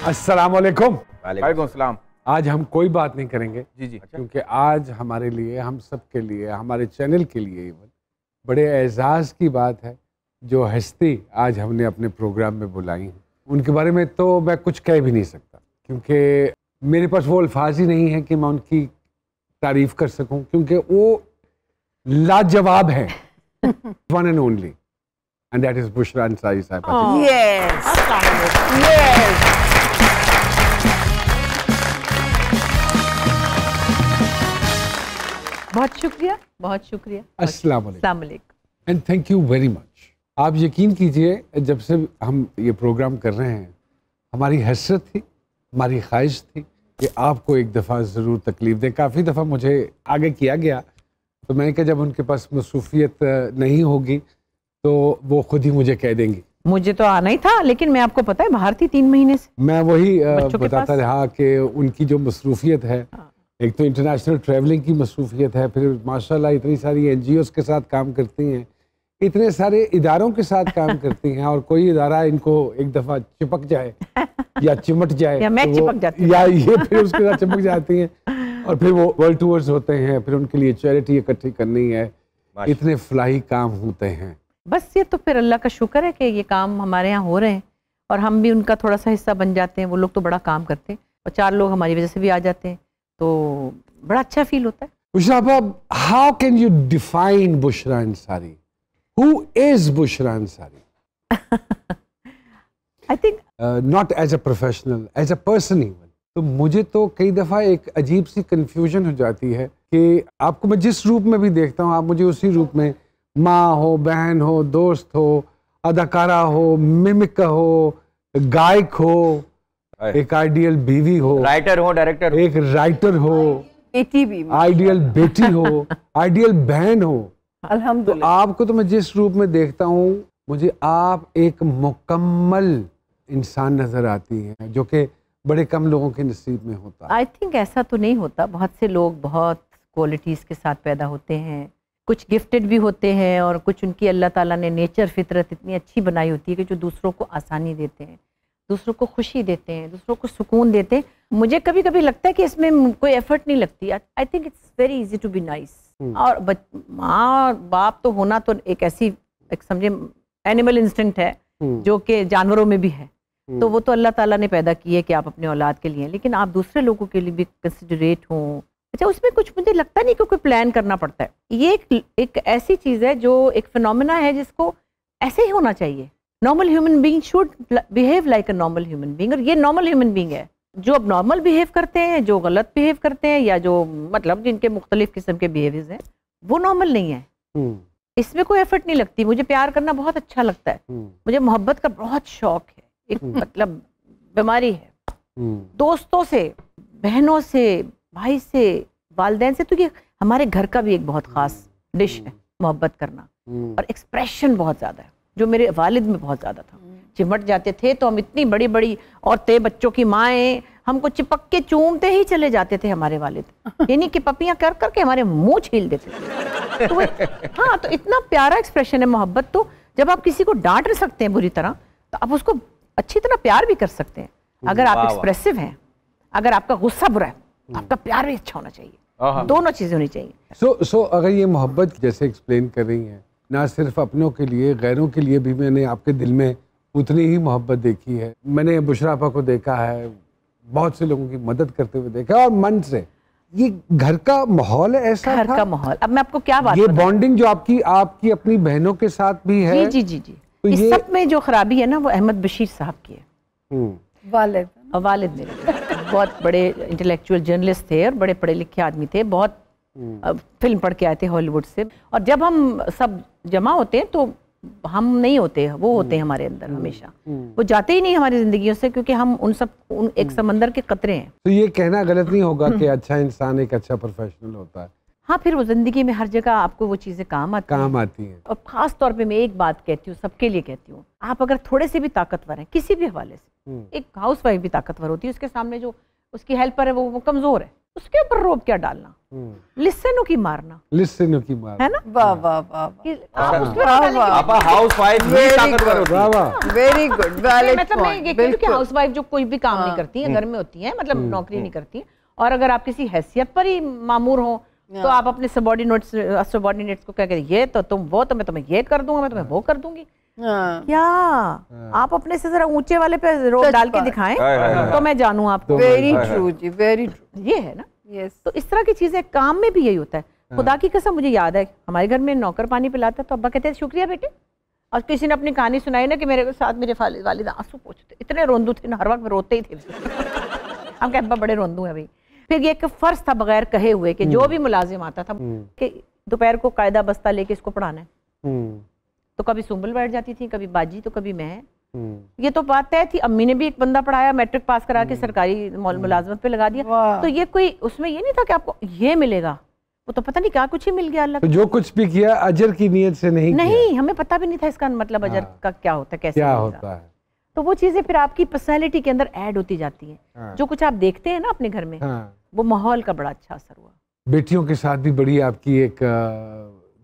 अस्सलाम वालेकुम। वालेकुम सलाम। आज हम कोई बात नहीं करेंगे जी जी। क्योंकि आज हमारे लिए, हम सब के लिए, हमारे चैनल के लिए बड़े एजाज़ की बात है जो हस्ती आज हमने अपने प्रोग्राम में बुलाई हैं। उनके बारे में तो मैं कुछ कह भी नहीं सकता क्योंकि मेरे पास वो अल्फाज ही नहीं है कि मैं उनकी तारीफ़ कर सकूं, क्योंकि वो लाजवाब है। One and only, and that is Bushra Ansari साहिबा। Yes yes. बहुत शुक्रिया, बहुत शुक्रिया। अस्सलाम अस्सलाम वालेकुम। And thank you very much. आप यकीन कीजिए, जब से हम ये प्रोग्राम कर रहे हैं हमारी हसरत थी, हमारी ख्वाहिश थी कि आपको एक दफ़ा ज़रूर तकलीफ़ दें। काफ़ी दफ़ा मुझे आगे किया गया तो मैंने कहा जब उनके पास मसरूफियत नहीं होगी तो वो खुद ही मुझे कह देंगी। मुझे तो आना ही था, लेकिन मैं आपको पता है बाहर थी 3 महीने से। मैं वही बच्चों के बताता पास। रहा कि उनकी जो मसरूफियत है, एक तो इंटरनेशनल ट्रैवलिंग की मसरूफियत है, फिर माशाल्लाह इतनी सारी NGOs के साथ काम करती हैं, इतने सारे इदारों के साथ काम करती हैं, और कोई इदारा इनको एक दफ़ा चिपक जाए या चिमट जाए या मैं तो वो- चिपक जाती हूँ। या ये फिर उसके साथ चिपक जाती हैं, और फिर वो वर्ल्ड टूर्स होते हैं, फिर उनके लिए चैरिटी इकट्ठी करनी है, इतने फलाही काम होते हैं। बस ये तो फिर अल्लाह का शुक्र है कि ये काम हमारे यहाँ हो रहे हैं और हम भी उनका थोड़ा सा हिस्सा बन जाते हैं। वो लोग तो बड़ा काम करते हैं और 4 लोग हमारी वजह से भी आ जाते हैं, तो बड़ा अच्छा फील होता है। बुशरा साहब, how can you define Bushra Ansari? Who is Bushra Ansari? I think Not as a professional, as a person even. तो मुझे तो कई दफ़ा एक अजीब सी कंफ्यूजन हो जाती है कि आपको मैं जिस रूप में भी देखता हूँ, आप मुझे उसी रूप में, माँ हो, बहन हो, दोस्त हो, अदाकारा हो, मिमिक हो, गायक हो, एक आइडियल बीवी हो, राइटर हो, डायरेक्टर हो। एक राइटर हो, बेटी भी आइडियल बेटी हो, आइडियल बहन हो। तो अल्हम्दुलिल्लाह। आपको तो मैं जिस रूप में देखता हूँ, मुझे आप एक मुकम्मल इंसान नजर आती हैं, जो कि बड़े कम लोगों के नसीब में होता है। आई थिंक ऐसा तो नहीं होता। बहुत से लोग बहुत क्वालिटीज़ के साथ पैदा होते हैं, कुछ गिफ्टेड भी होते हैं और कुछ उनकी अल्लाह ताला ने नेचर फितरत इतनी अच्छी बनाई होती है कि जो दूसरों को आसानी देते हैं, दूसरों को खुशी देते हैं, दूसरों को सुकून देते हैं। मुझे कभी कभी लगता है कि इसमें कोई एफर्ट नहीं लगती। I think it's very easy to be nice. और माँ और बाप तो होना तो एक ऐसी, एक समझे एनिमल इंस्टिंक्ट है जो कि जानवरों में भी है, तो वो तो अल्लाह ताला ने पैदा की है कि आप अपने औलाद के लिए, लेकिन आप दूसरे लोगों के लिए भी कंसिडरेट हों। अच्छा, उसमें कुछ मुझे लगता नहीं कि कोई प्लान करना पड़ता है। ये एक ऐसी चीज़ है जो एक फिनोमेना है जिसको ऐसे ही होना चाहिए। Normal human being should behave like a normal human being, और ये नॉर्मल ह्यूमन बीइंग है। जो अब नॉर्मल बिहेव करते हैं, जो गलत बिहेव करते हैं, या जो मतलब जिनके मुख्तलिफ किस्म के बिहेवियर्स हैं, वो नॉर्मल नहीं है। इसमें कोई एफर्ट नहीं लगती। मुझे प्यार करना बहुत अच्छा लगता है, मुझे मोहब्बत का बहुत शौक है, एक मतलब बीमारी है। दोस्तों से, बहनों से, भाई से, वालिदैन से, तो ये हमारे घर का भी एक बहुत ख़ास डिश है मोहब्बत करना। और एक्सप्रेशन बहुत ज़्यादा है, जो मेरे वालिद में बहुत ज़्यादा था। चिमट जाते थे तो हम, इतनी बड़ी बड़ी औरतें, बच्चों की माएँ, हमको चिपक के चूमते ही चले जाते थे हमारे वालिद, यानी कि पपियाँ कर करके हमारे मुंह छील देते थे। तो हाँ, तो इतना प्यारा एक्सप्रेशन है मोहब्बत। तो जब आप किसी को डांट नहीं सकते हैं बुरी तरह, तो आप उसको अच्छी तरह प्यार भी कर सकते हैं। अगर आप एक्सप्रेसिव हैं, अगर आपका गुस्सा बुरा है, आपका प्यार भी अच्छा होना चाहिए। दोनों चीजें होनी चाहिए। सो अगर ये मोहब्बत जैसे एक्सप्लेन कर रही हैं, ना सिर्फ अपनों के लिए, गैरों के लिए भी मैंने आपके दिल में उतनी ही मोहब्बत देखी है। मैंने बुशरा आपा को देखा है, बहुत से लोगों की मदद करते हुए देखा है, और मन से। ये घर का माहौल है, ऐसा घर था? का माहौल। अब मैं आपको क्या बात ये बताऊं? बॉन्डिंग जो आपकी अपनी बहनों के साथ भी है। जी जी जी जी। तो इस ये सब में जो खराबी है ना, वो अहमद बशीर साहब की है। वालिद और वालिद मेरे बहुत बड़े इंटेलेक्चुअल जर्नलिस्ट थे और बड़े पढ़े लिखे आदमी थे, बहुत फिल्म पढ़ के आए थे हॉलीवुड से। और जब हम सब जमा होते हैं तो हम नहीं होते, वो होते हैं हमारे अंदर हमेशा। वो जाते ही नहीं हमारी जिंदगियों से, क्योंकि हम उन एक समंदर के कतरे हैं। तो ये कहना गलत नहीं होगा कि अच्छा इंसान एक अच्छा प्रोफेशनल होता है। हाँ, फिर वो जिंदगी में हर जगह आपको वो चीजें काम आती हैं। और खास तौर पे मैं एक बात कहती हूँ, सबके लिए कहती हूँ, आप अगर थोड़े से भी ताकतवर हैं किसी भी हवाले से, एक हाउस वाइफ भी ताकतवर होती है, उसके सामने जो उसकी हेल्पर है वो कमजोर है, उसके ऊपर रोब क्या डालना। लिस्सेनो की मारना, लिस्सेनो की मार है ना? वाह वाह वाह आप हाउस वाइफ भी ताकतवर होती है। वेरी गुड, वैलिड मतलब मैं ये कहती हूँ कि हाउस वाइफ जो कोई भी काम नहीं करती है, घर में होती है, मतलब नौकरी नहीं करती, और अगर आप किसी हैसियत पर ही मामूर हो तो आप अपने सबॉर्डिनेट्स को क्या करें, ये तो तुम वो, तो मैं तुम्हें ये कर दूंगा, मैं तुम्हें वो कर दूंगी। क्या आप अपने से जरा ऊंचे वाले पे रोक डाल के दिखाएं तो मैं जानूं आपको। वेरी ट्रू जी, वेरी ट्रू। ये है ना। यस, तो इस तरह की चीजें काम में भी यही होता है। खुदा की कसम मुझे याद है हमारे घर में नौकर पानी पिलाता तो अब्बा कहते हैं शुक्रिया बेटे, और किसी ने अपनी कहानी सुनाई ना कि मेरे साथ मेरे वालिद आंसू पोंछते, इतने रोंदू थे ना, हर वक्त रोते ही थे। हम कहते अब्बा बड़े रोंदू है भाई। फिर ये एक फर्ज था बगैर कहे हुए कि जो भी मुलाजिम आता था कि दोपहर को कायदा बस्ता लेके इसको पढ़ाना है, तो कभी सुंबल बैठ जाती थी, कभी बाजी, तो कभी मैं। ये तो बात तय थी। अम्मी ने भी एक बंदा पढ़ाया, मैट्रिक पास करा के सरकारी मुलाजमत पे लगा दिया। तो ये कोई उसमें ये नहीं था कि आपको ये मिलेगा, वो तो पता नहीं क्या कुछ ही मिल गया अल्लाह। तो जो कुछ भी किया अजर की नीयत से नहीं किया। हमें पता भी नहीं था इसका मतलब अजर का क्या होता है, कैसे होता है। तो वो चीजें फिर आपकी पर्सनैलिटी के अंदर ऐड होती जाती है। जो कुछ आप देखते हैं ना अपने घर में, वो माहौल का बड़ा अच्छा असर हुआ। बेटियों के साथ भी बड़ी आपकी एक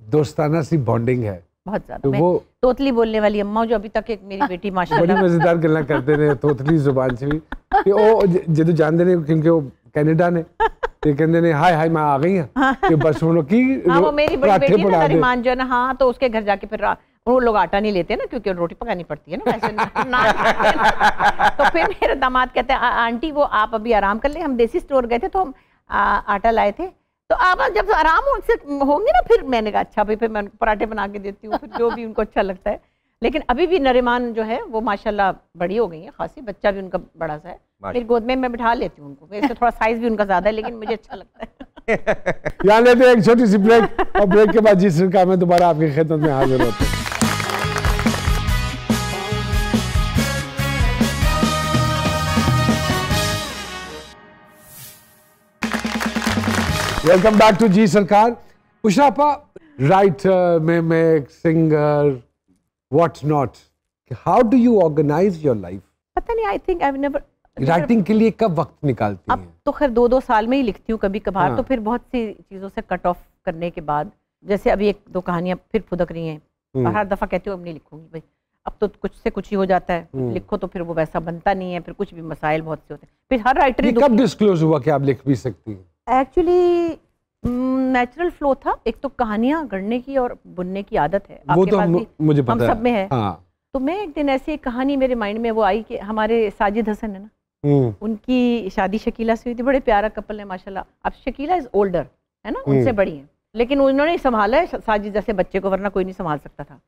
दोस्ताना सी बॉन्डिंग है बहुत ज्यादा। तो वो तोतली बोलने वाली अम्मा जो अभी तक एक मेरी बेटी माशाल्लाह बड़ी मजेदार गल्लां करते रहे तोतली जुबान से भी कि ओ जदों जानते ने क्योंकि वो कनाडा ने ते कहंदे ने हाय हाय मैं आ गई हां कि बस वो की वो मेरी बड़ी बेटी है नरीमान जो है ना, हाँ, तो उसके घर जाके फिर वो लोग आटा नहीं लेते ना, क्योंकि रोटी पकानी पड़ती है ना वैसे ना। तो फिर मेरे दामाद कहते हैं आंटी वो आप अभी आराम कर ले, हम देसी स्टोर गए थे तो हम आटा लाए थे, तो आप जब आराम से होंगे ना, फिर मैंने कहा अच्छा भाई, फिर मैं उनको पराठे बना के देती हूँ, फिर जो भी उनको अच्छा लगता है। लेकिन अभी भी नरीमान जो है वो माशाल्लाह बड़ी हो गई है खासी, बच्चा भी उनका बड़ा सा है, मेरी गोद में मैं बिठा लेती हूँ उनको, वैसे थोड़ा साइज भी उनका ज्यादा है लेकिन मुझे अच्छा लगता है। यहाँ लेते हैं एक छोटी सी ब्रेक, और ब्रेक के बाद जिस का मैं दोबारा आपकी खिदमत में हाजिर होता हूँ। Welcome back to G Sarkar. उशरापा, writer, mimic, singer, what's not, how do you organise your life? पता नहीं, I think I have never. Writing के लिए कब वक्त निकालती हैं? अब तो खैर 2-2 साल में ही लिखती हूँ कभी कभार। हाँ। तो फिर बहुत सी चीज़ों से कट ऑफ करने के बाद, जैसे अभी 1-2 कहानियां फिर फुदक रही हैं, और हर दफ़ा कहती हूँ अब नहीं लिखूंगी भाई, अब तो कुछ से कुछ ही हो जाता है, लिखो तो फिर वो वैसा बनता नहीं है, फिर कुछ भी मसाइल बहुत से होते हैं। फिर हर राइटर कब डिस्क्लोज हुआ कि आप लिख भी सकती हैं? एक्चुअली नेचुरल फ्लो था। एक तो कहानियां गढ़ने की और बुनने की आदत है, वो तो मुझे पता हम सब में है। हाँ। तो मैं एक दिन ऐसी एक कहानी मेरे माइंड में वो आई कि हमारे साजिद हसन है ना, उनकी शादी शकीला से हुई थी, बड़े प्यारा कपल है माशाल्लाह। अब शकीला इज ओल्डर है ना, उनसे बड़ी है, लेकिन उन्होंने संभाला है साजिद जैसे बच्चे को, वरना कोई नहीं संभाल सकता था।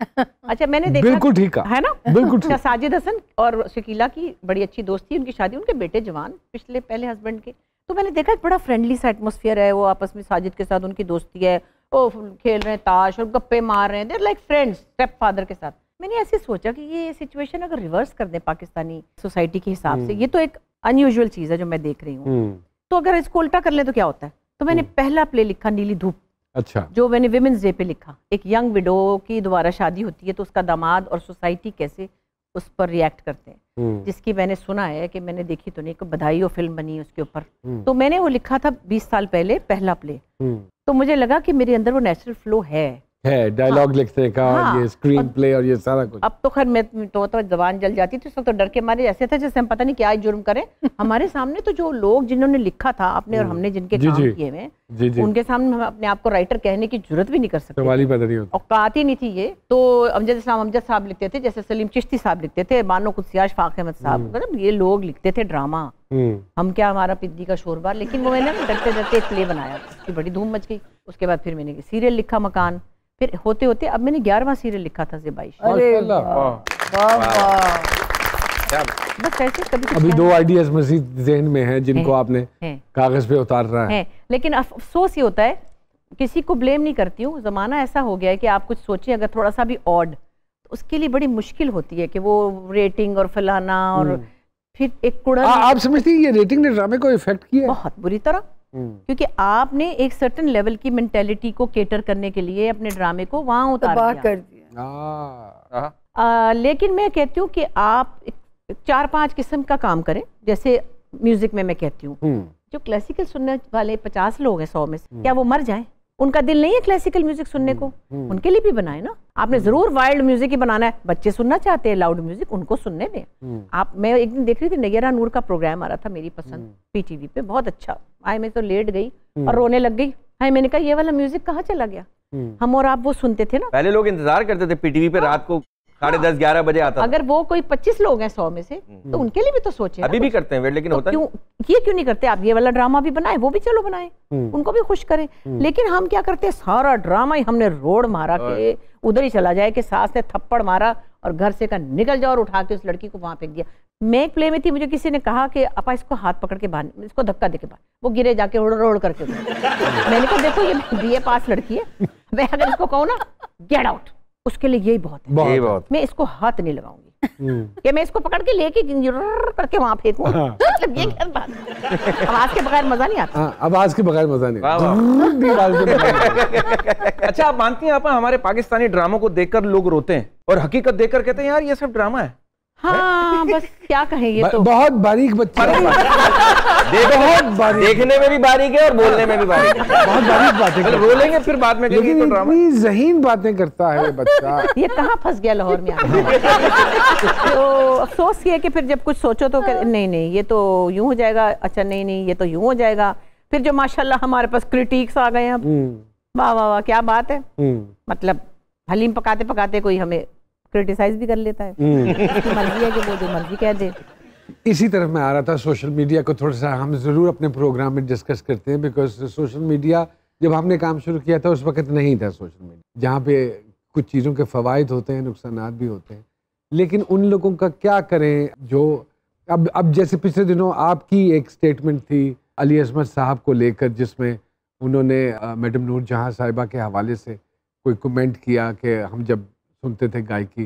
अच्छा, मैंने देखा बिल्कुल ठीक है ना, बिल्कुल ठीक। साजिद हसन और शकीला की बड़ी अच्छी दोस्ती, उनकी शादी, उनके बेटे जवान पिछले पहले हस्बैंड के। तो मैंने देखा एक बड़ा फ्रेंडली सा एटमॉस्फेयर है, वो आपस में साजिद के साथ उनकी दोस्ती है, वो खेल रहे हैं ताश और गप्पे मार रहे हैं, they're like friends step father के साथ। मैंने ऐसे सोचा कि ये सिचुएशन अगर रिवर्स कर दें पाकिस्तानी सोसाइटी के हिसाब से, ये तो एक अनयूजुअल चीज़ है जो मैं देख रही हूँ, तो अगर इसको उल्टा कर ले तो क्या होता है। तो मैंने पहला प्ले लिखा नीली धूप, अच्छा, जो मैंने विमेंस डे पे लिखा। एक यंग विडो की दोबारा शादी होती है तो उसका दामाद और सोसाइटी कैसे उस पर रिएक्ट करते हैं, जिसकी मैंने सुना है कि मैंने देखी तो नहीं, बधाई हो फिल्म बनी उसके ऊपर। तो मैंने वो लिखा था 20 साल पहले, पहला प्ले। तो मुझे लगा कि मेरे अंदर वो नेचुरल फ्लो है डायलॉग लिखने का, हाँ, ये स्क्रीन प्ले और ये सारा कुछ। अब तो खैर मैं तो जबान जल जाती थी, तो डर के मारे ऐसे था जैसे हम पता नहीं क्या जुर्म करें। हमारे सामने तो जो लोग जिन्होंने लिखा था आपने और हमने जिनके काम किए हुए, उनके सामने हम अपने आप को राइटर कहने की जरूरत भी नहीं कर सकते, औकात ही नहीं थी ये। तो अमजद साहब लिखते थे, जैसे सलीम चिश्ती साहब लिखते थे, बानो कुदसिया अशफाक अहमद साहब, मतलब ये लोग लिखते थे ड्रामा। हम क्या, हमारा पिद्दी का शोरबा। लेकिन वो मैंने डरते डरते एक प्ले बनाया, उसकी बड़ी धूम मच गई। उसके बाद फिर मैंने सीरियल लिखा मकान, फिर होते होते अब मैंने 11वां सीरियल लिखा था ज़ेबाइश। बस ऐसे कभी अभी 2 आइडियाज मजीद ज़हन में हैं जिनको आपने कागज पे उतारना है। लेकिन अफसोस ये होता है, किसी को ब्लेम नहीं करती हूँ, ज़माना ऐसा हो गया है कि आप कुछ सोचिए अगर थोड़ा सा भी ऑड, तो उसके लिए बड़ी मुश्किल होती है कि वो रेटिंग और फलाना, और फिर एक कुड़ा। आप समझती हैं ये रेटिंग ने ड्रामे को इफेक्ट किया? बहुत बुरी तरह, क्योंकि आपने एक सर्टेन लेवल की मेंटेलिटी को केटर करने के लिए अपने ड्रामे को वहां उतार दिया। लेकिन मैं कहती हूँ कि आप 4-5 किस्म का काम करें। जैसे म्यूजिक में मैं कहती हूँ जो क्लासिकल सुनने वाले 50 लोग हैं 100 में से, क्या वो मर जाएं? उनका दिल नहीं है क्लासिकल म्यूजिक सुनने को? उनके लिए भी बनाए ना आपने। जरूर वाइल्ड म्यूजिक ही बनाना है, बच्चे सुनना चाहते हैं लाउड म्यूजिक, उनको सुनने दें आप। मैं एक दिन देख रही थी, नैयरा नूर का प्रोग्राम आ रहा था, मेरी पसंद, पीटीवी पे, बहुत अच्छा आए। मैं तो लेट गई और रोने लग गई। हाय, मैंने कहा ये वाला म्यूजिक कहाँ चला गया? हम और आप वो सुनते थे ना, पहले लोग इंतजार करते थे पीटीवी पे, रात को 10:30-11 बजे आता था। अगर वो कोई 25 लोग हैं 100 में से, तो उनके लिए भी तो सोचे। अभी भी करते हैं वेट, लेकिन तो होता क्यों ये क्यों नहीं करते आप? ये वाला ड्रामा भी बनाए, वो भी चलो बनाए, उनको भी खुश करें। लेकिन हम क्या करते हैं, सारा ड्रामा ही हमने रोड मारा के उधर ही चला जाए कि सास ने थप्पड़ मारा और घर से का निकल जाओ और उठा के उस लड़की को वहां फेंक दिया। मैं एक प्ले में थी, मुझे किसी ने कहा कि अपा इसको हाथ पकड़ के बाहर, इसको धक्का दे के बाहर, वो गिरे जाके रोड करके। मैंने कहा देखो ये BA पास लड़की है, मैं अगर इसको कहूँ ना गेट आउट, उसके लिए यही बहुत है। बहुत। मैं इसको हाथ नहीं लगाऊंगी कि मैं इसको पकड़ के लेके करके वहां फेंकूं। मतलब ये क्या बात है? आवाज के बगैर मजा नहीं आता। आवाज के बगैर मजा नहीं। अच्छा, आप मानती हैं आप हमारे पाकिस्तानी ड्रामों को देखकर लोग रोते हैं और हकीकत देखकर कहते हैं यार ये सब ड्रामा है? हाँ, बस क्या कहें, ये तो बहुत बारीक बच्चा है। बहुत बारीक, देखने में भी बारीक है और बोलने में भी बारीक है। बहुत बारीक बातें रो लेंगे फिर बाद में, लेकिन इतनी ज़हीन बातें करता है ये बच्चा। ये कहाँ फंस गया लाहौर में आके। तो अफसोस ये कि फिर जब कुछ सोचो तो नहीं नहीं ये तो यूं हो जाएगा, अच्छा नहीं नहीं ये तो यूं हो जाएगा। फिर जो माशाल्लाह हमारे पास क्रिटिक्स आ गए हैं अब, वाह वाह वाह क्या बात है। मतलब हलीम पकाते पकाते कोई हमें क्रिटिसाइज भी कर लेता है। उसकी मर्जी है कि वो जो मर्जी कह दे। इसी तरफ मैं आ रहा था, सोशल मीडिया को थोड़ा सा हम ज़रूर अपने प्रोग्राम में डिस्कस करते हैं, बिकॉज सोशल मीडिया जब हमने काम शुरू किया था उस वक्त नहीं था सोशल मीडिया, जहाँ पे कुछ चीज़ों के फ़वाइद होते हैं, नुकसानात भी होते हैं। लेकिन उन लोगों का क्या करें जो अब जैसे पिछले दिनों आपकी एक स्टेटमेंट थी अली अज़मत साहब को लेकर, जिसमें उन्होंने मैडम नूर जहाँ साहिबा के हवाले से कोई कमेंट किया कि हम जब सुनते थे गायकी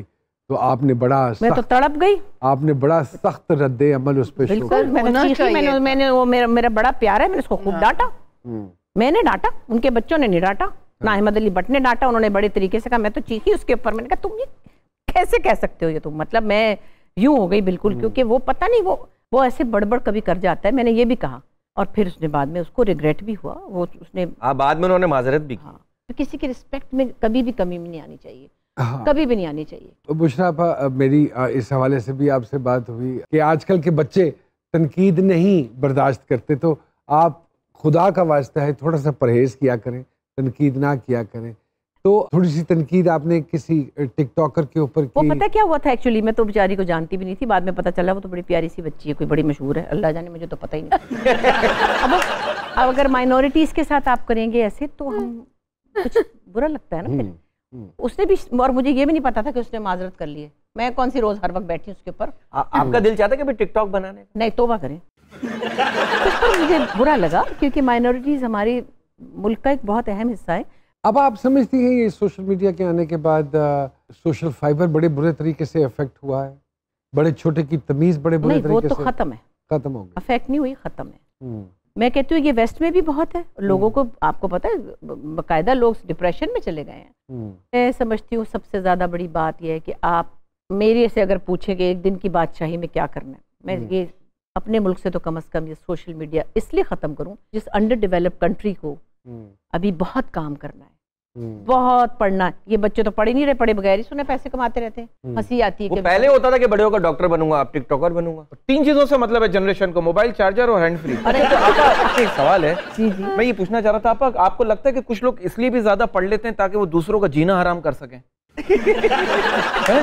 तो आपने बड़ा, मैं तो तड़प गई, आपने बड़ा सख्त रद्दे अमल उस पर शो किया। मैंने वो मेरा बड़ा प्यार है, मैंने उसको खूब डांटा। मैंने डांटा, उनके बच्चों ने नहीं डांटा, ना अहमद अली भट्ट ने डांटा। उन्होंने बड़े तरीके से कहा, मैं तो चीखी उसके ऊपर। मैंने कहा तुम ये कैसे कह सकते हो ये तुम, मतलब मैं यूं हो गई बिल्कुल, क्योंकि वो पता नहीं वो ऐसे बड़बड़ कभी कर जाता है। मैंने ये भी कहा और फिर उसने बाद में उसको रिग्रेट भी हुआ। वो उसने बाद में उन्होंने माजरत भी की। हाँ, तो किसी की रिस्पेक्ट में कभी भी कमी नहीं आनी चाहिए। हाँ। कभी भी नहीं आनी चाहिए। बुशरा, मेरी इस हवाले से भी आपसे बात हुई कि आजकल के बच्चे तनकीद नहीं बर्दाश्त करते, तो आप खुदा का वास्ता है थोड़ा सा परहेज किया करें, तनकीद ना किया करें। तो थोड़ी सी तनकीद आपने किसी टिकटॉकर के ऊपर की। वो पता क्या हुआ था एक्चुअली, मैं तो बेचारी को जानती भी नहीं थी, बाद में पता चला वो तो बड़ी प्यारी सी बच्ची है, कोई बड़ी मशहूर है, अल्लाह जाने, मुझे तो पता ही नहीं। अब अगर माइनॉरिटीज के साथ आप करेंगे ऐसे तो हम कुछ बुरा लगता है ना फिर। उसने भी, और मुझे ये भी नहीं पता था कि उसने माजरत कर ली है। मैं कौन सी रोज हर वक्त बैठी उसके ऊपर। आपका दिल चाहता है कि टिकटॉक बनाने? नहीं, तौबा करें। मुझे बुरा लगा क्योंकि माइनॉरिटीज हमारी मुल्क का एक बहुत अहम हिस्सा है। अब आप समझती हैं ये सोशल मीडिया के आने के बाद सोशल फाइबर बड़े बुरे तरीके से अफेक्ट हुआ है, बड़े छोटे की तमीज बड़े बुरे तरीके से? वो तो खत्म है, खत्म हो गई, अफेक्ट नहीं हुई, खत्म है। मैं कहती हूँ ये वेस्ट में भी बहुत है, लोगों को, आपको पता है बाकायदा लोग डिप्रेशन में चले गए हैं। मैं समझती हूँ सबसे ज्यादा बड़ी बात यह है कि आप मेरे से अगर पूछेंगे एक दिन की बादशाही में क्या करना है, मैं ये अपने मुल्क से तो कम से कम ये सोशल मीडिया इसलिए खत्म करूँ, जिस अंडर डेवलप्ड कंट्री को अभी बहुत काम करना है, बहुत पढ़ना है। ये बच्चे तो पढ़े नहीं रहे, पढ़े बगैर ही सुने पैसे कमाते रहते हैं। हंसी आती है कि पहले होता था कि बड़े होकर डॉक्टर बनूंगा, अब टिकटॉकर बनूंगा। 3 चीजों से मतलब है जनरेशन को, मोबाइल, चार्जर और हैंड फ्री। अरे तो आपका एक सवाल है, जी जी, मैं ये पूछना चाह रहा था, आपको लगता है कि कुछ लोग इसलिए भी ज्यादा पढ़ लेते हैं ताकि वो दूसरों का जीना हराम कर सकें?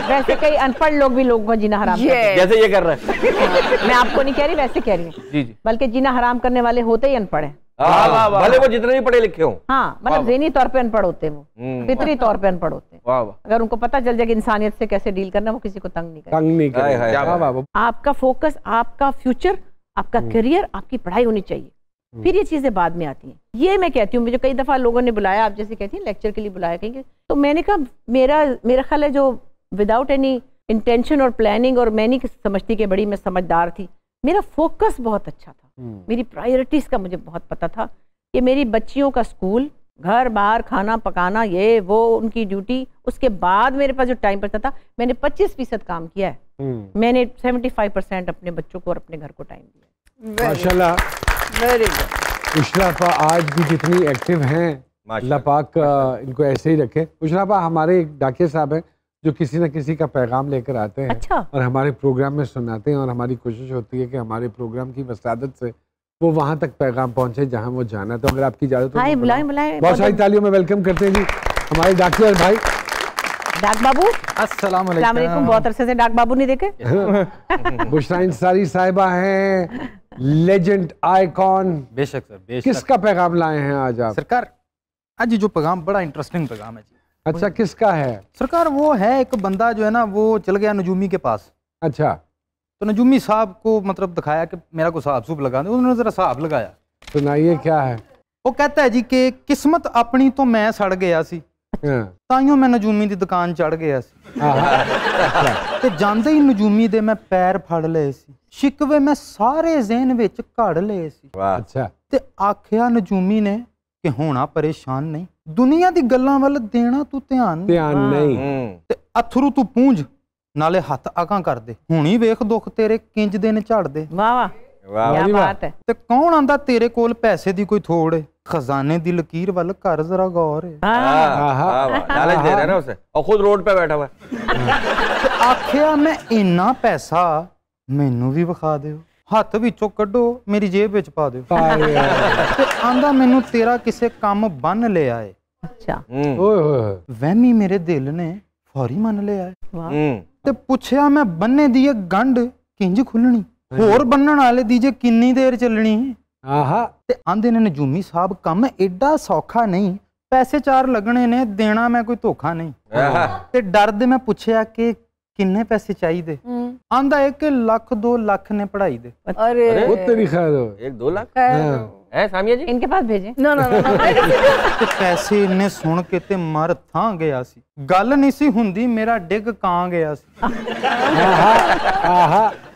वैसे कई अनपढ़ लोग भी लोगों का जीना हराम जैसे ये कर रहे हैं। मैं आपको नहीं कह रही, वैसे कह रही हूँ। जी जी, बल्कि जीना हराम करने वाले होते ही अनपढ़ हैं। भले वो जितने भी पढ़े लिखे हो। हाँ, मतलब ज़हनी तौर पे अनपढ़ होते हैं, वो फितरी तौर पे अनपढ़ होते हैं। वाह वाह, अगर उनको पता चल जाए कि इंसानियत से कैसे डील करना, वो किसी को तंग नहीं करेंगे। आपका फोकस, आपका फ्यूचर, आपका करियर, आपकी पढ़ाई होनी चाहिए, फिर ये चीजें बाद में आती हैं। ये मैं कहती हूँ, मुझे कई दफा लोगों ने बुलाया, आप जैसे कहती हैं लेक्चर के लिए बुलाया कहीं, तो मैंने कहा मेरा ख्याल है जो विदाउट एनी इंटेंशन और प्लानिंग, और मैं नहीं समझती कि बड़ी मैं समझदार थी, मेरा फोकस बहुत अच्छा था, मेरी प्रायोरिटीज का मुझे बहुत पता था कि मेरी बच्चियों का स्कूल, घर बाहर, खाना पकाना, ये वो उनकी ड्यूटी, उसके बाद मेरे पास जो टाइम बचता था, मैंने 25% काम किया है। मैंने 75% अपने बच्चों को और अपने घर को टाइम दिया। माशाल्लाह। Very good. उशराफा आज भी जितनी एक्टिव हैं, अल्लाह पाक इनको ऐसे ही रखे। उशराफा हमारे एक डाकिया साहब हैं जो किसी न किसी का पैगाम लेकर आते हैं। अच्छा। और हमारे प्रोग्राम में सुनाते हैं, और हमारी कोशिश होती है कि हमारे प्रोग्राम की वसादत से वो वहाँ तक पैगाम पहुँचे जहाँ वो जाना। तो अगर आपकी इजाज़त हो, बुलाएं बहुत सारी तालियों में वेलकम करते हैं जी हमारे डाकिया भाई डाक बाबू। अस्सलाम वालेकुम। बहुत अरसे से डाक बाबू नहीं देखे। बुशरा इंसारी साहिबा हैं, लेजेंड आइकॉन। बेशक सर, बेशक। किसका पैगाम लाए हैं आज आप? सरकार आज जो पैगाम बड़ा इंटरेस्टिंग पैगाम है जी। अच्छा, किसका है? सरकार वो है एक बंदा जो है ना, वो चल गया नजूमी के पास। अच्छा। तो नजूमी साहब को मतलब दिखाया कि मेरा को साहब सूब लगा दे। उन्होंने जरा साहब लगाया। सुनाइए क्या है? वो कहता है जी कि किस्मत अपनी तो मैं सड़ गया सी, ताइयों मैं नजूमी दी दुकान चढ़ गया सी, ते जांदे ही नजूमी दे मैं पैर फड़ लए सी, शिकवे मैं सारे ज़हन विच घड़ लए सी। अच्छा। ते आखिया नजूमी ने कि होना परेशान नहीं, दुनिया दी गल्लां वल देना तू ध्यान नहीं, ते अथरू तू पूंझ नाले हत्थ अगां कर दे, हुणी वेख दुख तेरे किंज दे ने झाड़ दे। वाह वाह, क्या बात है। ते कौन आंदा तेरे कोल पैसे दी कोई थोड़ है, खजाने दी लकीर वल कर जरा गौर है। लालच दे रहा है ना उसे, और खुद रोड पे बैठा हुआ है। आखिया मैं इन्ना पैसा मैनू भी विखा दियो, हत्थ विचों कड्डो मेरी जेब विच पा दियो। ते आंदा मैनू तेरा किसे काम बन लिया है। अच्छा। वहमी मेरे दिल ने फौरी मन लिया है। वाह। ते पुछया मैं बन्ने दी गंढ किंज खुलनी, होर बन्नण वाले दी जे किन्नी देर चलनी। ते आंदे ने नजूमी साहब काम एडा सौखा नहीं, पैसे चार लगने ने, देना मैं कोई धोखा नहीं। ते डर दे मैं पुछया कि किन्ने पैसे चाहिए। आंदा है कि लाख 2 लाख ने पढ़ाई दे। अरे वो तेरी खैर हो। 1-2 लाख है सामिया जी, इनके पास भेजें। नो नो नो ते पैसे इन्ने सुन के ते मर थां गया सी, गल नहीं सी हुंदी मेरा डिग कां गया सी।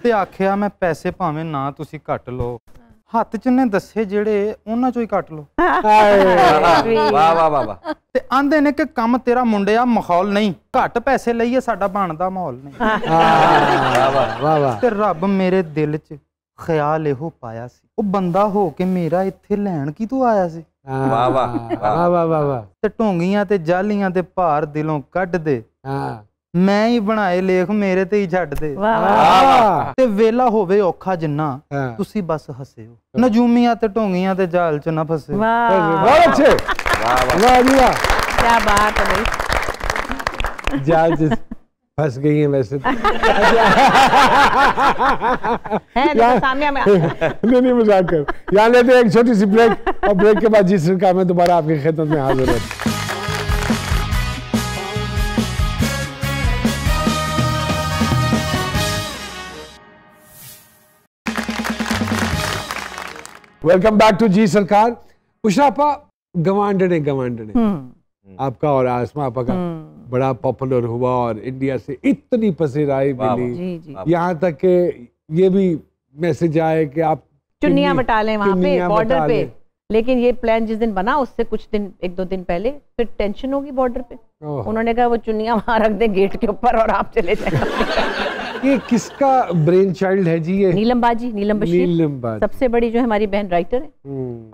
ते आखिया मैं पैसे भावें ना तुसी घट लो, हत्थ च ने दसे जेड़े उन्हां चों ही कट लो। वाह वाह वाह। ते आंदे ने कि कम तेरा मुंडिया माहौल नहीं, घट पैसे लईए साडा बनदा माहौल नहीं। वाह वाह। ते रब मेरे दिल च ख्याल एहो पाया सी, ओ बंदा हो के मेरा इत्थे लैण की तू आया सी। वाह वाह वाह वाह वाह वाह। ते ढोंगियां ते जालियां ते भार दिलों कढ दे, मैं ही बनाए लेख मेरे ते ही छड्ड दे। ते वेला होवे औखा जिन्ना तुसी बस हसियो, नजूमियां ते ढोंगियां ते जाल च ना फसे। बहुत अच्छे। वाह जी वाह, क्या बात है भाई। जाल च फंस गई हैं वैसे तो। नहीं मजाक कर। यहाँ लेते हैं एक छोटी सी ब्रेक, और ब्रेक के बाद जी सरकार में दोबारा आपकी खिदमत में हाजिर होते। Welcome back to G Sarkar. उशरापा, गवांडने आपका और आसमा आपा का बड़ा पॉपुलर हुआ, और इंडिया से इतनी पसीराई मिली, यहाँ तक के ये भी मैसेज आए कि आप चुन्नियां बटा लें वहाँ पे बॉर्डर पे। लेकिन ये प्लान जिस दिन बना उससे कुछ दिन 1-2 दिन पहले फिर टेंशन होगी बॉर्डर पे। उन्होंने कहा वो चुन्नियां वहाँ रख दें गेट के ऊपर और आप चले जाए। ये किसका ब्रेन चाइल्ड है जी? ये नीलम बाजी, नीलम बशीर सबसे बड़ी जो है हमारी बहन राइटर है,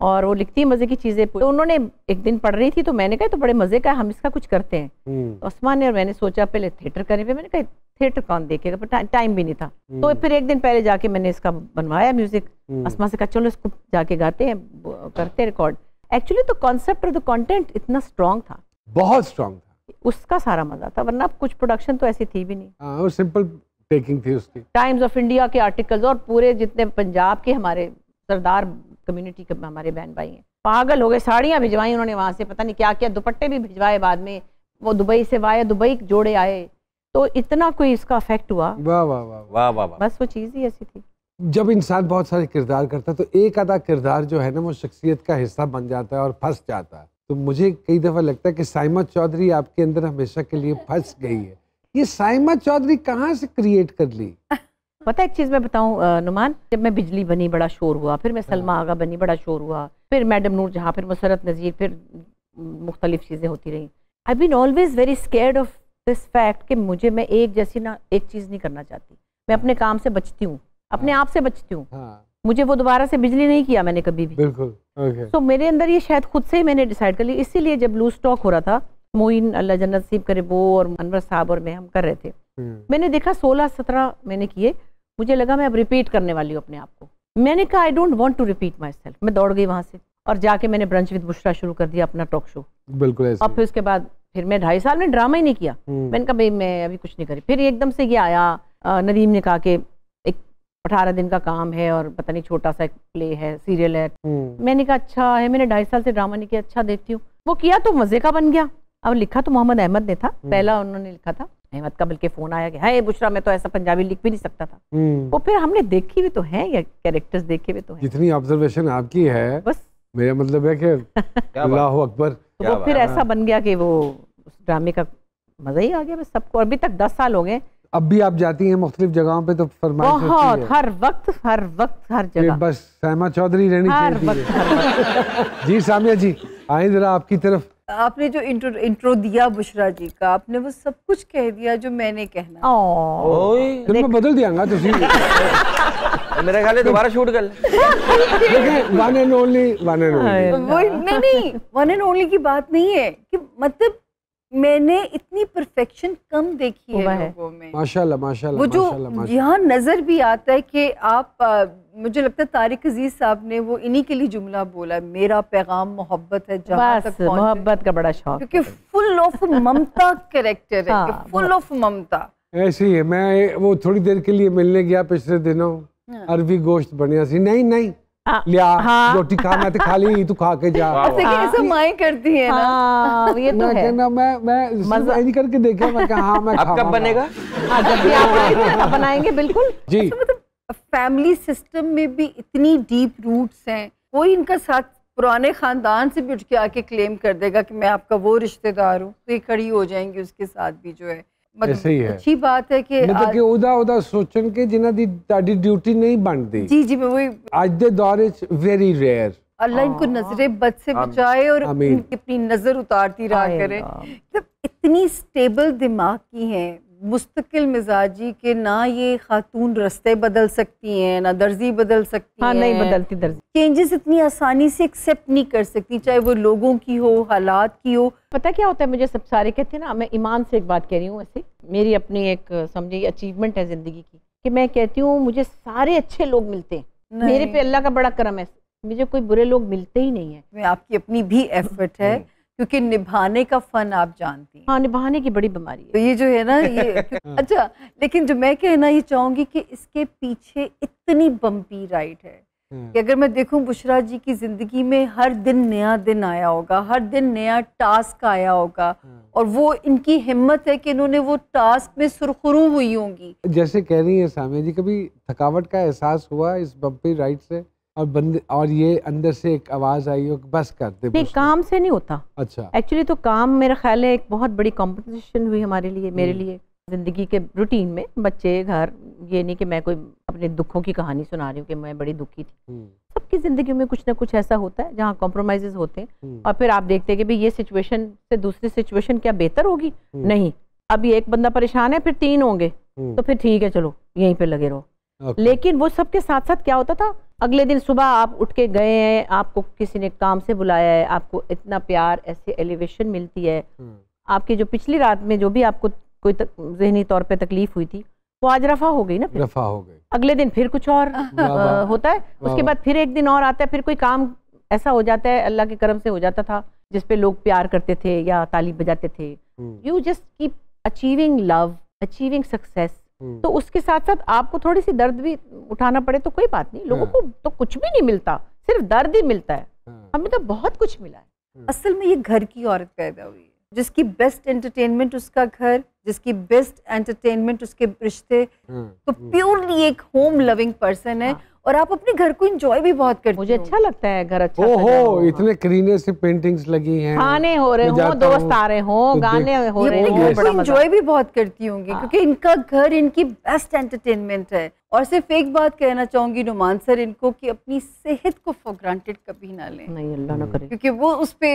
और वो लिखती है मजे की चीजें। तो उन्होंने एक दिन पढ़ रही थी तो मैंने कहा तो बड़े मजे का, हम इसका कुछ करते हैं। तो उस्मान ने और मैंने सोचा पहले थिएटर करें, फिर मैंने कहा थिएटर कौन देखेगा, पर टाइम भी नहीं था। तो फिर एक दिन पहले जाके मैंने इसका बनवाया म्यूजिक। अस्मा से कहा चलो इसको जाके गाते हैं, करते हैं रिकॉर्ड। एक्चुअली तो कॉन्सेप्ट और द कंटेंट इतना स्ट्रॉन्ग था, बहुत स्ट्रॉन्ग था, उसका सारा मजा था, वरना कुछ प्रोडक्शन तो ऐसी थी भी नहीं। वो सिंपल टेकिंग थी उसकी। टाइम्स ऑफ इंडिया के आर्टिकल्स और पूरे जितने पंजाब के हमारे सरदार कम्युनिटी के हमारे बहन भाई हैं पागल हो गए, साड़ियाँ भिजवाई उन्होंने वहाँ से, पता नहीं क्या क्या, दुपट्टे भी भिजवाए बाद में, वो दुबई से आए, दुबई जोड़े आए, तो इतना कोई इसका इफेक्ट हुआ। वाह वाह वाह वाह। बस वो चीज़ ही ऐसी थी। जब इंसान बहुत सारे किरदार करता है तो एक आधा किरदार जो है ना वो शख्सियत का हिस्सा बन जाता है और फंस जाता है। तो मुझे कई दफ़ा लगता है कि साइमा चौधरी आपके अंदर हमेशा के लिए फंस गई है। ये साइमा चौधरी कहाँ से क्रिएट कर ली? पता है एक चीज़ मैं बताऊँ नुमान, जब मैं बिजली बनी बड़ा शोर हुआ, फिर मैं सलमा आगा बनी बड़ा शोर हुआ, फिर मैडम नूर जहाँ, फिर मुसरत नज़ीर, फिर मुख्तलिफ चीज़ें होती रहीं। I been always very scared of this fact कि मुझे, मैं एक जैसी ना एक चीज़ नहीं करना चाहती, मैं अपने काम से बचती हूँ, अपने आप से बचती हूँ। मुझे वो दोबारा से बिजली नहीं किया मैंने कभी भी। बिल्कुल। तो मेरे अंदर ये शायद खुद से ही मैंने डिसाइड कर लिया। इसीलिए जब लूज टॉक हो रहा था, मोइन अल्लाह जन्नत नसीब करे वो और अनवर साहब और मैं हम कर रहे थे, मैंने देखा 16-17 मैंने किए, मुझे लगा मैं अब रिपीट करने वाली हूँ अपने आप को। मैंने कहा I don't want to repeat myself. मैं दौड़ गई वहां से और जाके मैंने ब्रंच विद बुशरा शुरू कर दिया, अपना टॉक शो। बिल्कुल ऐसे। और फिर उसके बाद फिर मैं 2.5 साल में ड्रामा ही नहीं किया। मैंने कहा भाई मैं अभी कुछ नहीं करी। फिर एकदम से ये आया, नदीम ने कहा कि एक 18 दिन का काम है और पता नहीं छोटा सा एक प्ले है, सीरियल है। मैंने कहा अच्छा है, मैंने 2.5 साल से ड्रामा नहीं किया, अच्छा देखती हूँ। वो किया तो मजे का बन गया। अब लिखा तो मोहम्मद अहमद ने था, पहला उन्होंने लिखा था अहमद का, बल्कि फोन आया कि है बुशरा मैं तो ऐसा पंजाबी लिख भी नहीं सकता था। वो फिर हमने देखी भी तो है, या कैरेक्टर्स देखे भी तो हैं। जितनी ऑब्जर्वेशन आपकी है, बस मेरा मतलब है कि अल्लाह अकबर। तो वो फिर ऐसा बन गया कि वो उस ड्रामे का मजा ही आ गया बस सबको। अभी तक 10 साल हो गए। अब भी आप जाती हैं मुख्तलिफ जगहों पे तो फरमाइश बहुत, हर वक्त हर जगह। बस सहमा चौधरी रहनी चाहिए। जी सामिया जी आए जरा आपकी तरफ। आपने जो इंट्रो दिया बुशरा जी का, आपने वो सब कुछ कह दिया जो मैंने कहना। फिर मैं बदल दियांगा तुसी। मेरे ख्याल दोबारा शूट कर ले। वन एंड ओनली नहीं, वन एंड ओनली की बात नहीं है कि मतलब मैंने इतनी परफेक्शन कम देखी है लोगों में। माशाल्लाह माशाल्लाह। वो जो यहाँ नजर भी आता है कि आप मुझे लगता है तारिक अजीज साहब ने वो इन्हीं के लिए जुमला बोला, मेरा पैगाम मोहब्बत है जहाँ तक पहुंचे। मोहब्बत का बड़ा शौक, क्योंकि फुल ऑफ ममता कैरेक्टर है, फुल ऑफ ममता। ऐसे ही है। मैं वो थोड़ी देर के लिए मिलने गया पिछले दिनों, अरबी गोश्त बनिया सी, नहीं लिया रोटी खा, मैं तो खा ली, तू खा के जा। ऐसा माएं करती है ना। ये तो है। मैं मजा नहीं करके देखा, मैं कहा हाँ मैं अब कब बनेगा? जब भी आप आएंगे तब बनाएंगे बिल्कुल जी। मतलब फैमिली सिस्टम में भी इतनी डीप रूट्स हैं, कोई इनका साथ पुराने खानदान से भी उठ के आके क्लेम कर देगा कि मैं आपका वो रिश्तेदार हूँ, तो ये खड़ी हो जाएंगी उसके साथ भी जो है। मतलब अच्छी बात है कि मतलब कि उदा सोचन के जिन्हां दी ताड़ी ड्यूटी नहीं बनती। जी मैं वही आज दे दौर इच वेरी रेयर। अल्लाह इनको नजरे बद से बचाए और इनकी अपनी नजर उतारती रहा करे। मतलब इतनी स्टेबल दिमाग की हैं, मुस्तकिल मिजाजी के, ना ये खातून रास्ते बदल सकती हैं, ना दर्जी बदल सकती हैं। नहीं बदलती दर्जी। चेंजेस इतनी आसानी से एक्सेप्ट नहीं कर सकती, चाहे वो लोगों की हो, हालात की हो। पता क्या होता है, मुझे सब सारे कहते हैं ना, मैं ईमान से एक बात कह रही हूँ, ऐसे मेरी अपनी एक समझे अचीवमेंट है जिंदगी की, कि मैं कहती हूँ मुझे सारे अच्छे लोग मिलते हैं। मेरे पे अल्लाह का बड़ा करम है, मुझे कोई बुरे लोग मिलते ही नहीं है। आपकी अपनी भी एफर्ट है, क्योंकि निभाने का फन आप जानती हैं। हाँ, निभाने की बड़ी बीमारी है। तो ये जो है ना ये अच्छा, लेकिन जो मैं कहना ये चाहूंगी कि इसके पीछे इतनी बम्पी राइड है कि अगर मैं देखूं बुशरा जी की जिंदगी में हर दिन नया दिन आया होगा, हर दिन नया टास्क आया होगा, और वो इनकी हिम्मत है कि इन्होंने वो टास्क में सुरखरू हुई होंगी। जैसे कह रही है सामिया जी, कभी थकावट का एहसास हुआ इस बम्पी राइड से? और ये अंदर से एक आवाज आई हो कि बस कर दे? नहीं, काम से नहीं होता। अच्छा। एक्चुअली तो काम मेरा ख्याल है एक बहुत बड़ी कंपटीशन हुई हमारे लिए, मेरे लिए, जिंदगी के रूटीन में, बच्चे, घर। ये नहीं कि मैं कोई अपने दुखों की कहानी सुना रही हूँ कि मैं बड़ी दुखी थी। सबकी जिंदगी में कुछ ना कुछ ऐसा होता है जहाँ कॉम्प्रोमाइजेस होते हैं, और फिर आप देखते हैं कि भाई ये सिचुएशन से दूसरी सिचुएशन क्या बेहतर होगी? नहीं, अभी एक बंदा परेशान है, फिर 3 होंगे, तो फिर ठीक है चलो यहीं पे लगे रहो। लेकिन वो सबके साथ साथ क्या होता था, अगले दिन सुबह आप उठ के गए हैं, आपको किसी ने काम से बुलाया है, आपको इतना प्यार, ऐसे एलिवेशन मिलती है, आपकी जो पिछली रात में जो भी आपको कोई ज़हनी तौर पे तकलीफ हुई थी वो आज रफा हो गई ना, रफा हो गई। अगले दिन फिर कुछ और होता है, उसके बाद फिर एक दिन और आता है, फिर कोई काम ऐसा हो जाता है, अल्लाह के करम से हो जाता था जिसपे लोग प्यार करते थे या ताली बजाते थे। You just keep achieving love, achieving success. तो उसके साथ साथ आपको थोड़ी सी दर्द भी उठाना पड़े तो कोई बात नहीं, लोगों को तो कुछ भी नहीं मिलता, सिर्फ दर्द ही मिलता है। हमें तो बहुत कुछ मिला है। असल में ये घर की औरत पैदा हुई है, जिसकी बेस्ट एंटरटेनमेंट उसका घर, जिसकी बेस्ट एंटरटेनमेंट उसके रिश्ते, तो प्योरली एक होम लविंग पर्सन है। और आप अपने घर को एंजॉय भी बहुत करते हैं। मुझे अच्छा लगता है घर अच्छा। ओहो, इतने करीने से पेंटिंग्स लगी हैं, खाने हो रहे हो, दोस्त आ रहे हो, गाने हो रहे हो, बड़ा एंजॉय भी बहुत करती होंगी, क्योंकि इनका घर इनकी बेस्ट एंटरटेनमेंट है। और सिर्फ एक बात कहना चाहूंगी नुमान सर इनको कि अपनी सेहत को फॉर ग्रांटेड कभी ना लें। नहीं, अल्लाह ना करे, क्योंकि वो उस पे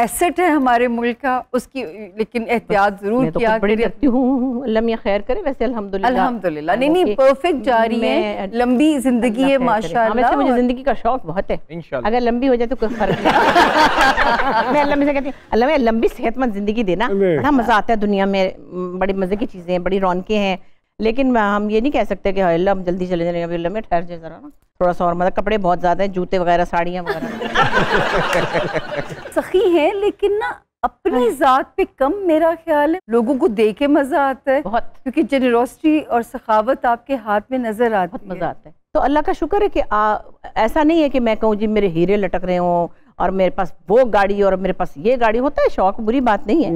एसेट है हमारे मुल्क का, उसकी लेकिन एहतियात जरूर मैं तो किया बड़ी रखती हूँ, अल्लाह मियां खैर करे। वैसे अल्हम्दुलिल्लाह नहीं परफेक्ट जा रही है, लंबी जिंदगी है माशाल्लाह। वैसे मुझे जिंदगी का शौक बहुत है, इंशाल्लाह अगर लंबी हो जाए तो कोई फर्क नहीं। मैं अल्लाह से कहती हूँ अल्लाह में लंबी सेहतमंद जिंदगी देना, बड़ा मजा आता है दुनिया में, बड़ी मजे की चीजें हैं, बड़ी रौनकें हैं। लेकिन हम ये नहीं कह सकते कि अल्लाह हम जल्दी चले जाएंगे, अल्लाह में ठहर जाए जरा ना थोड़ा सा और, मतलब कपड़े बहुत ज्यादा हैं, जूते वगैरह, साड़ियाँ वगैरह सखी हैं लेकिन ना अपनी जात पे कम, मेरा ख्याल है लोगों को देख के मजा आता है बहुत, क्योंकि जेनरोसिटी और सखावत आपके हाथ में नजर आती है, बहुत मजा आता है। तो अल्लाह का शुक्र है कि ऐसा नहीं है कि मैं कहूँ जी मेरे हीरे लटक रहे हों और मेरे पास वो गाड़ी और मेरे पास ये गाड़ी। होता है शौक, बुरी बात नहीं है,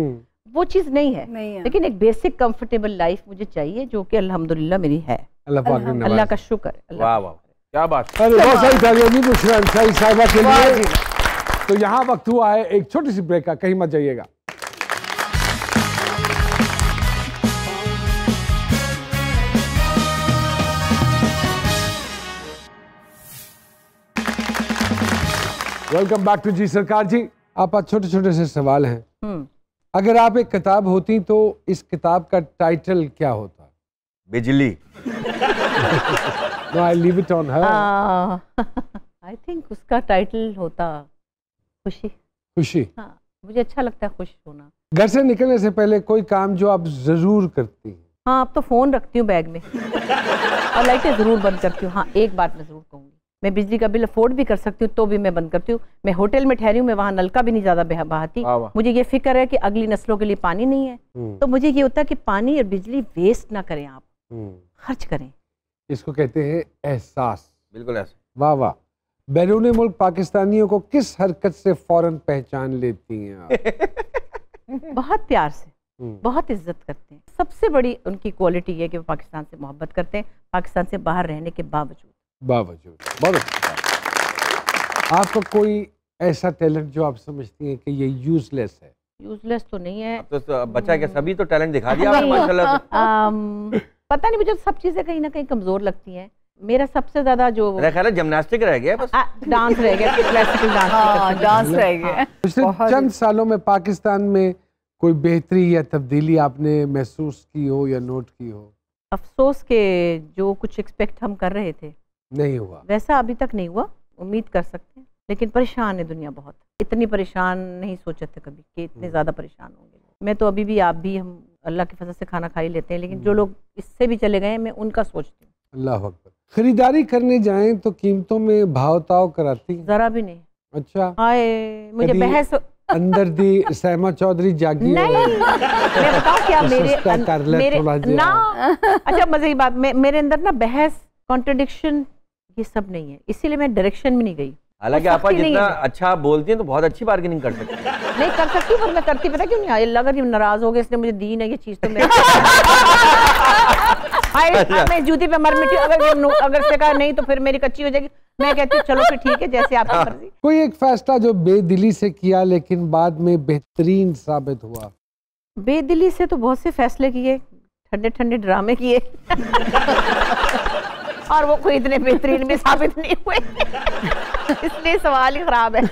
वो चीज नहीं है, लेकिन एक बेसिक कंफर्टेबल लाइफ मुझे चाहिए जो कि अल्हम्दुलिल्लाह मेरी है। अल्लाह का शुक्र है। वाह वाह क्या बात। बहुत सारी तालियां दी बुशरा अंसारी साहिबा के लिए। तो यहाँ वक्त हुआ है एक छोटी सी ब्रेक का, कहीं मत जाइएगा। वेलकम बैक टू जी सरकार जी। आप आज छोटे छोटे से सवाल हैं। अगर आप एक किताब होती तो इस किताब का टाइटल क्या होता? बिजली। No, I leave it on her. I think उसका टाइटल होता खुशी। खुशी। हाँ, मुझे अच्छा लगता है खुश होना। घर से निकलने से पहले कोई काम जो आप जरूर करती हैं? हाँ, अब तो फोन रखती हूँ बैग में और लाइटें जरूर बंद करती हूँ। हाँ, एक बात मैं जरूर कहूँगी, मैं बिजली का बिल अफोर्ड भी कर सकती हूँ तो भी मैं बंद करती हूँ। मैं होटल में ठहरी हूँ, मैं वहाँ नलका भी नहीं ज्यादा बहाती। मुझे ये फिक्र है कि अगली नस्लों के लिए पानी नहीं है, तो मुझे ये होता है कि पानी और बिजली वेस्ट ना करें, आप खर्च करें। इसको कहते हैं एहसास। बिल्कुल ऐसे। वाह वाह। बैरून मुल्क पाकिस्तानियों को किस हरकत से फौरन पहचान लेती हैं आप? बहुत प्यार से, बहुत इज्जत करते हैं। सबसे बड़ी उनकी क्वालिटी है कि वो पाकिस्तान से मोहब्बत करते हैं, पाकिस्तान से बाहर रहने के बावजूद। बहुत अच्छा। आपका कोई ऐसा टैलेंट जो आप समझती हैं कि ये यूजलेस है? यूजलेस तो नहीं है। तो बच्चा क्या सभी तो टैलेंट दिखा दिया आपने माशाल्लाह। पता नहीं, मुझे सब चीजें कहीं ना कहीं कमजोर लगती हैं। मेरा सबसे ज्यादा जो मेरा ख्याल है जिम्नास्टिक रह गया, बस डांस रह गया, क्लासिकल डांस रह गया। पिछले चंद सालों में पाकिस्तान में कोई बेहतरी या तब्दीली आपने महसूस की हो या नोट की हो? अफसोस के जो कुछ एक्सपेक्ट हम कर रहे थे नहीं हुआ, वैसा अभी तक नहीं हुआ। उम्मीद कर सकते हैं, लेकिन परेशान है दुनिया बहुत। इतनी परेशान नहीं सोचे थे कभी कि इतने ज्यादा परेशान होंगे। मैं तो अभी भी, आप भी, हम अल्लाह के फजल से खाना खा ही लेते हैं, लेकिन जो लोग इससे भी चले गए मैं उनका सोचती हूँ। अल्लाह अकबर। खरीदारी करने जाएं तो कीमतों में भाव ताव कराती? जरा भी नहीं। अच्छा। हाय, मुझे बहस अंदर दी सहमा चौधरी जागी। नहीं, मैं बताऊं क्या, मेरे ना, अच्छा मजे की बात, मेरे अंदर ना बहस, कॉन्ट्रडिक्शन, ये सब नहीं है, इसीलिए मैं डायरेक्शन में नहीं गई। हालांकि आप जितना अच्छा बोलती हैं तो बहुत अच्छी बार्गेनिंग कर सकती हैं। नहीं कर सकती, पर मैं करती, पता क्यों नहीं? अल्लाह अगर नाराज हो गया, इसने मुझे दी नहीं ये चीज तो मैं मैं जूती पे मर मिटी, अगर से कहा नहीं तो फिर मेरी कच्ची हो जाएगी। मैं कहती हूँ चलो फिर ठीक है, जैसे आपकी मर्जी। कोई एक फैसला जो बेदिली से किया लेकिन बाद में बेहतरीन साबित हुआ? बेदिली से तो बहुत से फैसले किए, ठंडे ठंडे ड्रामे किए और वो कोई इतने बेहतरीन भी साबित नहीं हुए इसलिए सवाल ही खराब है।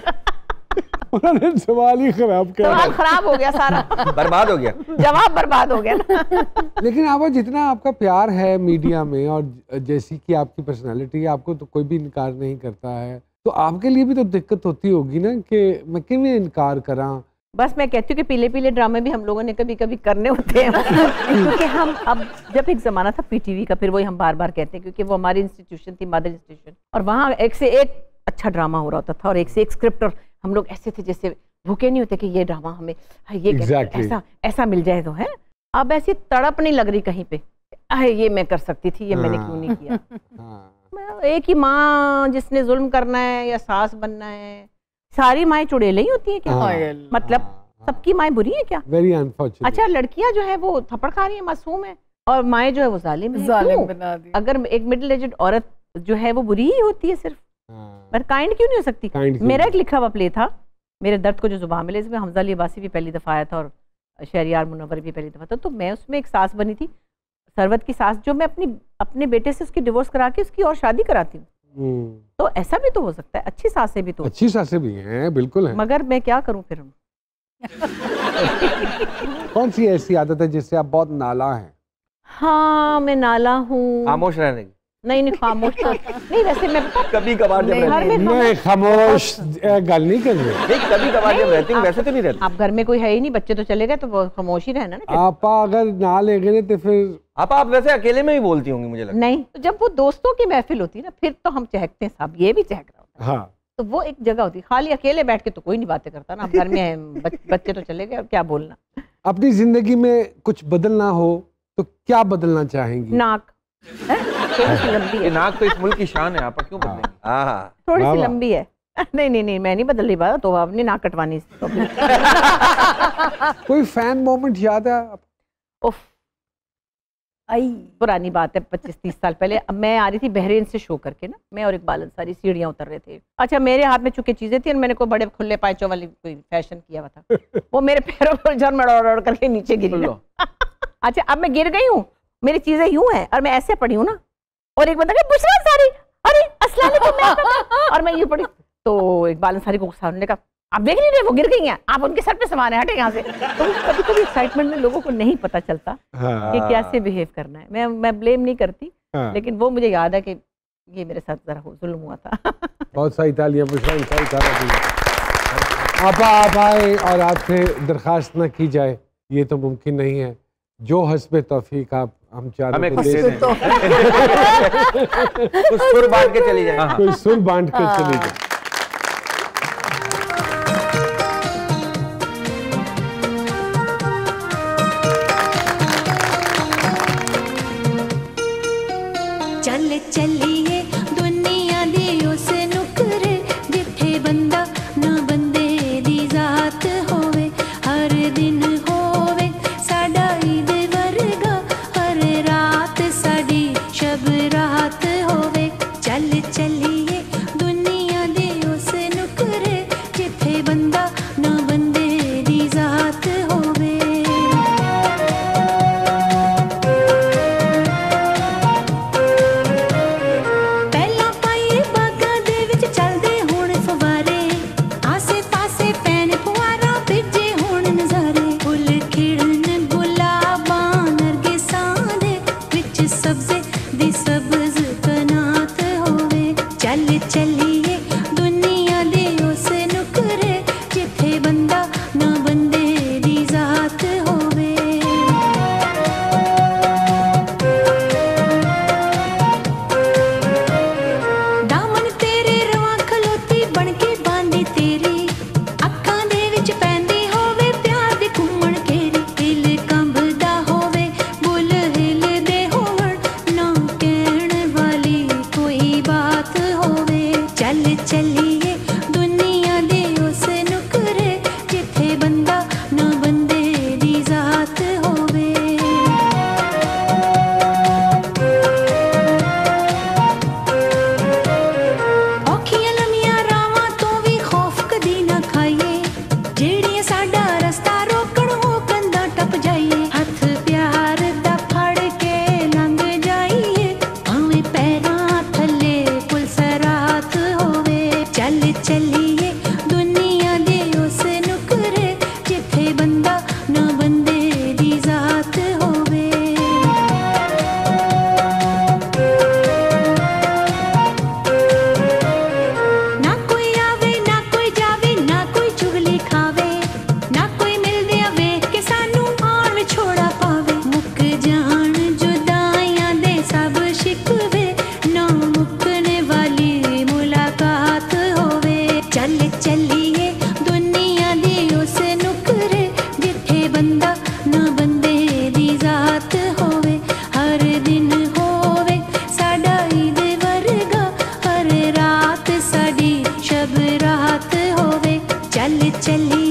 उन्होंने सवाल ही खराब किया। सवाल खराब हो गया सारा, बर्बाद हो गया, जवाब बर्बाद हो गया ना। लेकिन आप जितना आपका प्यार है मीडिया में और जैसी कि आपकी पर्सनालिटी है, आपको तो कोई भी इनकार नहीं करता है, तो आपके लिए भी तो दिक्कत होती होगी ना कि मैं क्यों इनकार करा। बस मैं कहती हूँ कि पीले पीले ड्रामे भी हम लोगों ने कभी कभी करने होते हैं क्योंकि हम अब, जब एक जमाना था पीटीवी का, फिर वही हम बार बार कहते हैं क्योंकि वो हमारी इंस्टीट्यूशन थी, मदर इंस्टीट्यूशन, और वहाँ एक से एक अच्छा ड्रामा हो रहा होता था और एक से एक स्क्रिप्ट, और हम लोग ऐसे थे जैसे भूखे नहीं होते कि ये ड्रामा हमें ये exactly. ऐसा मिल जाए तो है। अब ऐसी तड़प नहीं लग रही कहीं पे, ये मैं कर सकती थी, ये मैंने क्यों नहीं किया। एक ही माँ जिसने जुल्म करना है या सास बनना है, सारी माएँ चुड़ैल ही होती है क्या? मतलब सबकी माएँ बुरी है क्या? Very unfortunate. अच्छा, लड़कियां जो है वो थप्पड़ खा रही है, मासूम है, और माएँ जो है वो जालिम बना दी। अगर एक मिडिल एज्ड औरत जो है वो बुरी ही होती है सिर्फ, पर काइंड क्यों नहीं हो सकती? मेरा एक लिखा हुआ प्ले था, मेरे दर्द को जो जुबान मिले, इसमें हमजा अली अब्बासी भी पहली दफा आया था और शहरियार मुनव्वर भी पहली दफा था, तो मैं उसमें एक सास बनी थी, सरवत की सास जो मैं अपने बेटे से उसकी डिवोर्स करा के उसकी और शादी कराती हूँ, तो ऐसा भी तो हो सकता है। अच्छी सासें भी तो, अच्छी सासें भी हैं, बिल्कुल हैं। मगर मैं क्या करूँ फिर। कौन सी ऐसी आदत है जिससे आप बहुत नाला हैं? हाँ मैं नाला हूँ। खामोश रहने की। नहीं खामोश तो नहीं, वैसे मैं कभी कभार जब नहीं खामोश गल नहीं कर रहे। नहीं कभी कभार जब रहती हूँ वैसे तो नहीं रहती। आप घर में कोई है ही नहीं, बच्चे तो चले गए, तो खामोश ही रहना ना। आपा अगर ना ले गए तो फिर आप वैसे अकेले में ही बोलती होंगी मुझे लगता है। नहीं, तो जब वो दोस्तों की महफिल होती है ना, फिर तो हम चहकते हैं साहब, ये भी चहक रहा होता है। हाँ, तो वो एक जगह होती है, खाली अकेले बैठ के तो कोई नहीं बातें करता ना। घर में है, बच्चे तो चले गए, अब क्या बोलना। अपनी जिंदगी में कुछ बदलना हो तो क्या बदलना चाहेंगी? नाक थोड़ी सी लंबी है। नाक तो इस मुल्क की शान है, आप क्यों बदलेंगे? हाँ थोड़ी सी लंबी है। नहीं मैं नहीं बदल रही बात, तो आपने नाक कटवानी। कोई फैन मोमेंट याद है? उफ, पुरानी बात है, 25-30 साल पहले। अब मैं आ रही थी बहरीन से शो करके ना, मैं और इकबाल अंसारी सीढ़ियाँ उतर रहे थे। अच्छा, मेरे हाथ में चुके चीजें थी और मैंने को बड़े खुले पायचों वाली कोई फैशन किया हुआ था। वो मेरे पैरों पर झरमड़ करके नीचे गिरी। अच्छा, अब मैं गिर गई हूँ, मेरी चीजें यूं हैं और मैं ऐसे पड़ी हूँ ना, और एक बंदा बुशरा अंसारी, अरे अस्सलाम वालेकुम, और मैं यूं पड़ी। तो इकबाल अंसारी को गुस्सा आने का, आप देख नहीं रहे वो गिर गई हैं, आप उनके सर पे सवार हैं, हटे यहाँ से। तो कभी कभी एक्साइटमेंट में लोगों को नहीं पता चलता कि कैसे बिहेव करना है। मैं ब्लेम नहीं करती, लेकिन वो मुझे याद है कि ये मेरे साथ जरा जुल्म हुआ था। बहुत सारी तालियां बुशरा अंसारी साहब। आप आए और आपसे दरखास्त न की जाए ये तो मुमकिन नहीं है। जो हस्बे तौफीक आप हम चारों हमें को कुछ दे दे दें। दें। कुछ सुर बांट के चली जाए। कोई सुर बांट के चली जाए। चल चलिए दुनिया दी उस नुकरे जिथे बंदा ना बंदे दी जात होवे, हर दिन होवे साडा ईद वर्गा, हर रात साडी शब रात होवे। चल चलिए दुनिया दे उस नुकरे जिथे बंदा ना बंदे दी जात होवे। चलिए दुनिया दे उस नुकरे जिथे बंदा ना बंदे दी जात होवे। दामन तेरे रवां खलोती बन के बांधी तेरी, अखां दे विच पैंदी होवे प्यार दी घुमण केरी। दिल कंबदा होवे बुल हिलदे होवण, ना कहण वाली कोई बात होवे। चल चलिए दुनिया दे उस नुकरे जिथे बंदा ना बंदे दी जात होवे। औखियां लमियां रावां तो भी खौफ कदी ना खाइए, जेड़ियां साडा रस्ता रोकण हो कंधा टप जाइए। हथ प्यार दा फड़ के लंघ जाइए, भावें पैरां थल्ले पुलसरात होवे। चल चलिए दुनिया दे उस नुकरे जिथे बंदा ना बंदे दी जात होवे। ना कोई आवे ना कोई जावे, ना कोई चुगली खावे, ना कोई मिलदे वेख के सानू आण विछोड़ा पावे। मुक जान जुदाइयां दे सब शिकवे, ना मुकने वाली मुलाकात होवे। चल चलिए दुनिया दी उस नुकरे जिथे बंदा ना बंदे दी जात होवे, हर दिन होवे साडा ईद वर्गा, हर रात साडी शब रात होवे। चल चलिए